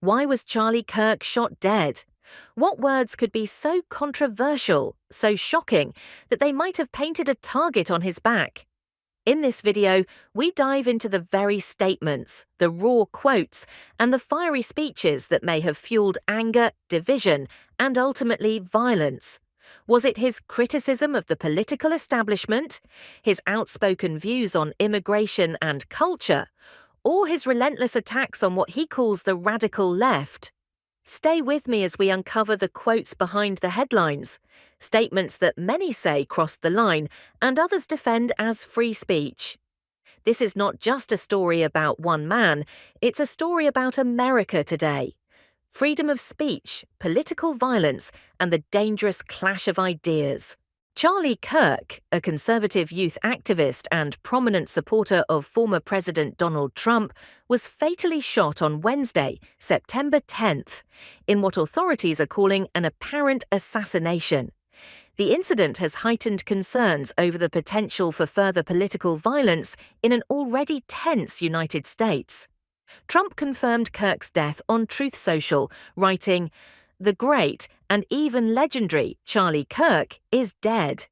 Why was Charlie Kirk shot dead? What words could be so controversial, so shocking, that they might have painted a target on his back? In this video, we dive into the very statements, the raw quotes, and the fiery speeches that may have fueled anger, division, and ultimately violence. Was it his criticism of the political establishment, his outspoken views on immigration and culture, or his relentless attacks on what he calls the radical left? Stay with me as we uncover the quotes behind the headlines, statements that many say crossed the line and others defend as free speech. This is not just a story about one man, it's a story about America today. Freedom of speech, political violence, and the dangerous clash of ideas. Charlie Kirk, a conservative youth activist and prominent supporter of former President Donald Trump, was fatally shot on Wednesday, September 10th, in what authorities are calling an apparent assassination. The incident has heightened concerns over the potential for further political violence in an already tense United States. Trump confirmed Kirk's death on Truth Social, writing, "The great and even legendary Charlie Kirk is dead."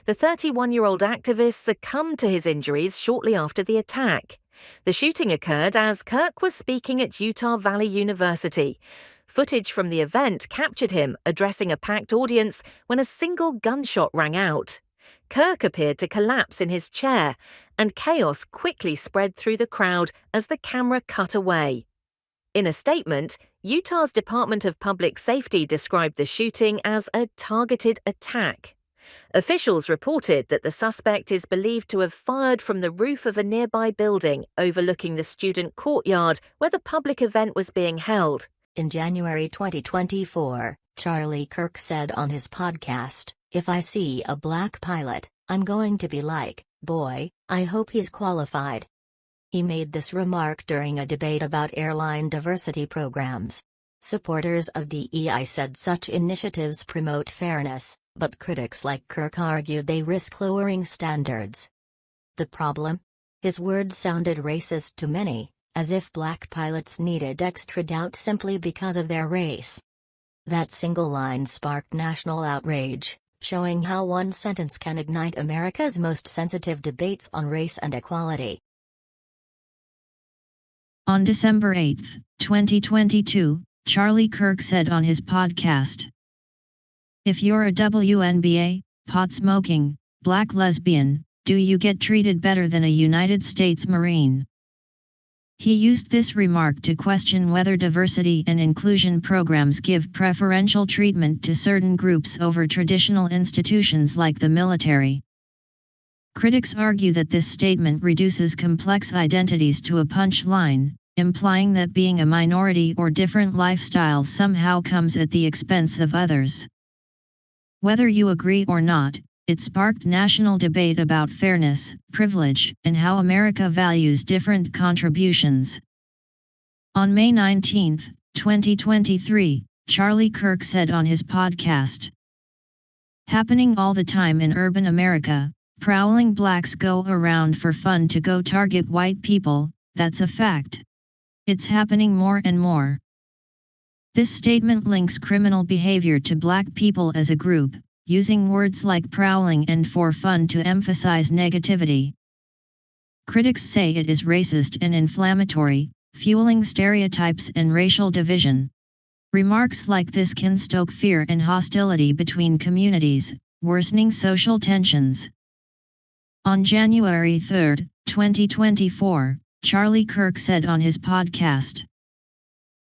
The 31-year-old activist succumbed to his injuries shortly after the attack. The shooting occurred as Kirk was speaking at Utah Valley University. Footage from the event captured him addressing a packed audience when a single gunshot rang out. Kirk appeared to collapse in his chair, and chaos quickly spread through the crowd as the camera cut away. In a statement, Utah's Department of Public Safety described the shooting as a targeted attack. Officials reported that the suspect is believed to have fired from the roof of a nearby building overlooking the student courtyard where the public event was being held. In January 2024, Charlie Kirk said on his podcast, "If I see a black pilot, I'm going to be like, boy, I hope he's qualified." He made this remark during a debate about airline diversity programs. Supporters of DEI said such initiatives promote fairness, but critics like Kirk argued they risk lowering standards. The problem? His words sounded racist to many, as if black pilots needed extra doubt simply because of their race. That single line sparked national outrage, showing how one sentence can ignite America's most sensitive debates on race and equality. On December 8, 2022, Charlie Kirk said on his podcast, "If you're a WNBA, pot-smoking, black lesbian, do you get treated better than a United States Marine?" He used this remark to question whether diversity and inclusion programs give preferential treatment to certain groups over traditional institutions like the military. Critics argue that this statement reduces complex identities to a punchline, implying that being a minority or different lifestyle somehow comes at the expense of others. Whether you agree or not, it sparked national debate about fairness, privilege, and how America values different contributions. On May 19, 2023, Charlie Kirk said on his podcast, "Happening all the time in urban America, prowling blacks go around for fun to go target white people, that's a fact. It's happening more and more." This statement links criminal behavior to black people as a group, using words like prowling and for fun to emphasize negativity. Critics say it is racist and inflammatory, fueling stereotypes and racial division. Remarks like this can stoke fear and hostility between communities, worsening social tensions. On January 3, 2024, Charlie Kirk said on his podcast,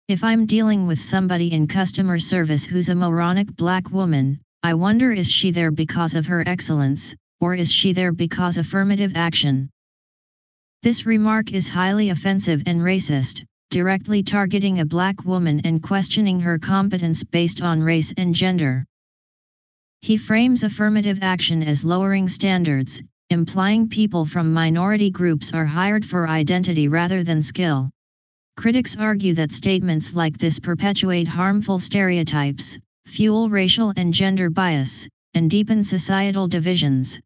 "If I'm dealing with somebody in customer service who's a moronic black woman, I wonder, is she there because of her excellence, or is she there because affirmative action?" This remark is highly offensive and racist, directly targeting a black woman and questioning her competence based on race and gender. He frames affirmative action as lowering standards, implying people from minority groups are hired for identity rather than skill. Critics argue that statements like this perpetuate harmful stereotypes, fuel racial and gender bias, and deepen societal divisions.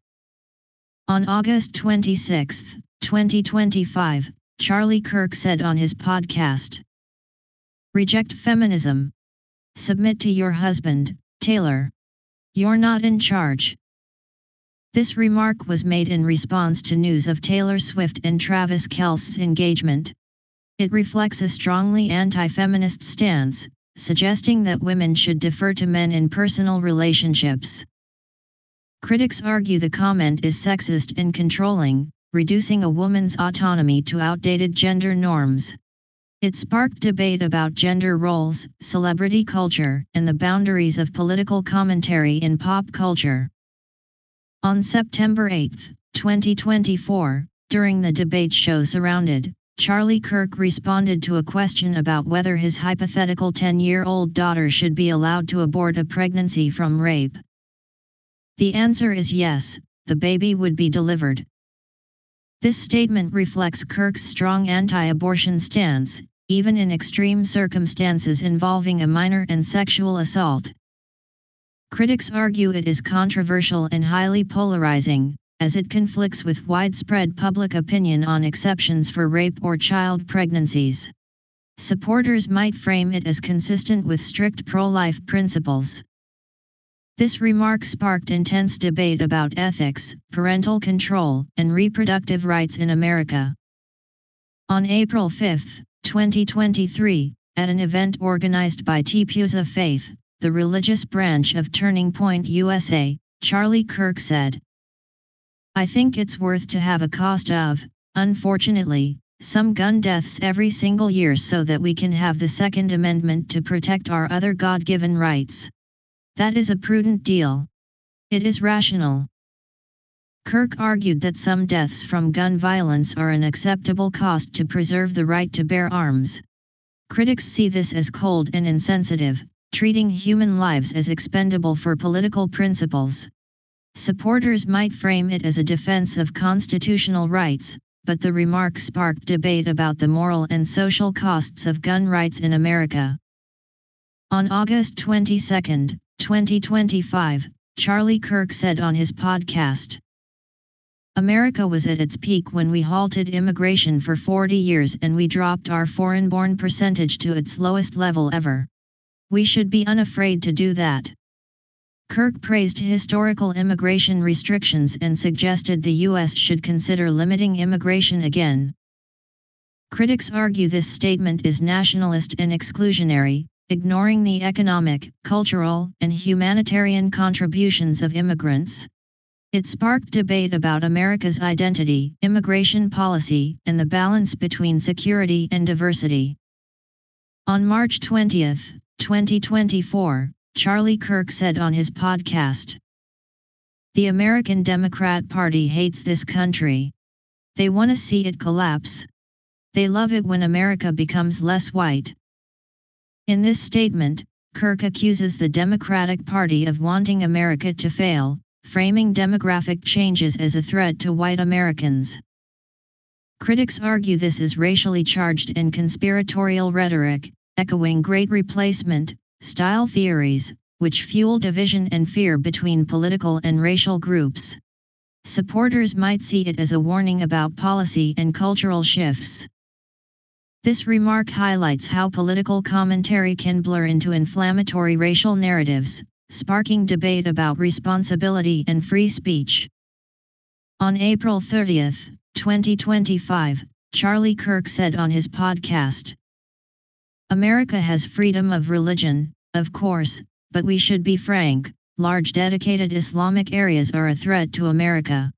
On August 26, 2025, Charlie Kirk said on his podcast, Reject feminism. Submit to your husband, Taylor. You're not in charge. This remark was made in response to news of Taylor Swift and Travis Kelce's engagement. It reflects a strongly anti-feminist stance, suggesting that women should defer to men in personal relationships. Critics argue the comment is sexist and controlling, reducing a woman's autonomy to outdated gender norms. It sparked debate about gender roles, celebrity culture, and the boundaries of political commentary in pop culture. On September 8, 2024, during the debate show Surrounded, Charlie Kirk responded to a question about whether his hypothetical 10-year-old daughter should be allowed to abort a pregnancy from rape. The answer is yes, the baby would be delivered. This statement reflects Kirk's strong anti-abortion stance, even in extreme circumstances involving a minor and sexual assault. Critics argue it is controversial and highly polarizing, as it conflicts with widespread public opinion on exceptions for rape or child pregnancies. Supporters might frame it as consistent with strict pro-life principles. This remark sparked intense debate about ethics, parental control, and reproductive rights in America. On April 5, 2023, at an event organized by Tepews of Faith, the religious branch of Turning Point USA, Charlie Kirk said, "I think it's worth to have a cost of, unfortunately, some gun deaths every single year so that we can have the Second Amendment to protect our other God-given rights. That is a prudent deal. It is rational." Kirk argued that some deaths from gun violence are an acceptable cost to preserve the right to bear arms. Critics see this as cold and insensitive, treating human lives as expendable for political principles. Supporters might frame it as a defense of constitutional rights, but the remark sparked debate about the moral and social costs of gun rights in America. On August 22, 2025, Charlie Kirk said on his podcast, "America was at its peak when we halted immigration for 40 years and we dropped our foreign-born percentage to its lowest level ever. We should be unafraid to do that." Kirk praised historical immigration restrictions and suggested the U.S. should consider limiting immigration again. Critics argue this statement is nationalist and exclusionary, ignoring the economic, cultural, and humanitarian contributions of immigrants. It sparked debate about America's identity, immigration policy, and the balance between security and diversity. On March 20, 2024, Charlie Kirk said on his podcast, "The American Democrat Party hates this country. They want to see it collapse. They love it when America becomes less white." In this statement, Kirk accuses the Democratic Party of wanting America to fail, framing demographic changes as a threat to white Americans. Critics argue this is racially charged and conspiratorial rhetoric, echoing Great Replacement style theories, which fuel division and fear between political and racial groups. Supporters might see it as a warning about policy and cultural shifts. This remark highlights how political commentary can blur into inflammatory racial narratives, sparking debate about responsibility and free speech. On April 30, 2025, Charlie Kirk said on his podcast, "America has freedom of religion, of course, but we should be frank, large dedicated Islamic areas are a threat to America."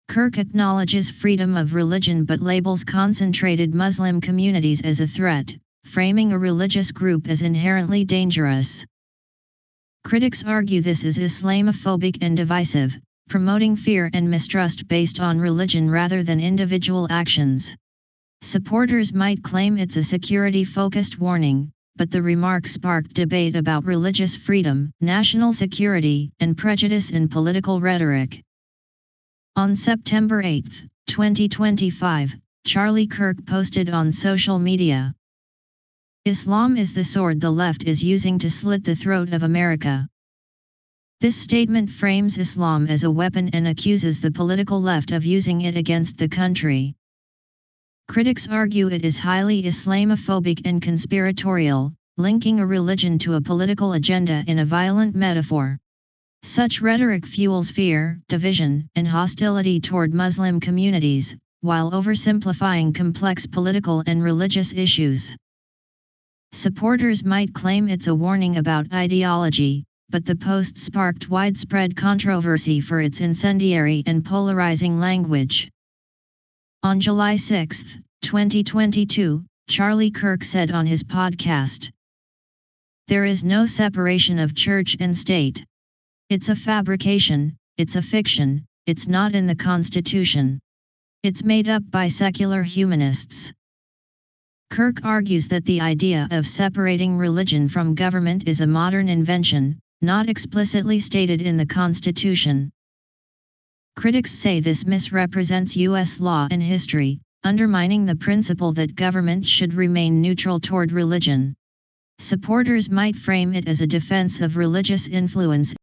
Kirk acknowledges freedom of religion but labels concentrated Muslim communities as a threat, framing a religious group as inherently dangerous. Critics argue this is Islamophobic and divisive, promoting fear and mistrust based on religion rather than individual actions. Supporters might claim it's a security-focused warning, but the remark sparked debate about religious freedom, national security, and prejudice in political rhetoric. On September 8, 2025, Charlie Kirk posted on social media, "Islam is the sword the left is using to slit the throat of America." This statement frames Islam as a weapon and accuses the political left of using it against the country. Critics argue it is highly Islamophobic and conspiratorial, linking a religion to a political agenda in a violent metaphor. Such rhetoric fuels fear, division, and hostility toward Muslim communities, while oversimplifying complex political and religious issues. Supporters might claim it's a warning about ideology, but the post sparked widespread controversy for its incendiary and polarizing language. On July 6, 2022, Charlie Kirk said on his podcast, "There is no separation of church and state. It's a fabrication, it's a fiction, it's not in the Constitution. It's made up by secular humanists." Kirk argues that the idea of separating religion from government is a modern invention, not explicitly stated in the Constitution. Critics say this misrepresents U.S. law and history, undermining the principle that government should remain neutral toward religion. Supporters might frame it as a defense of religious influence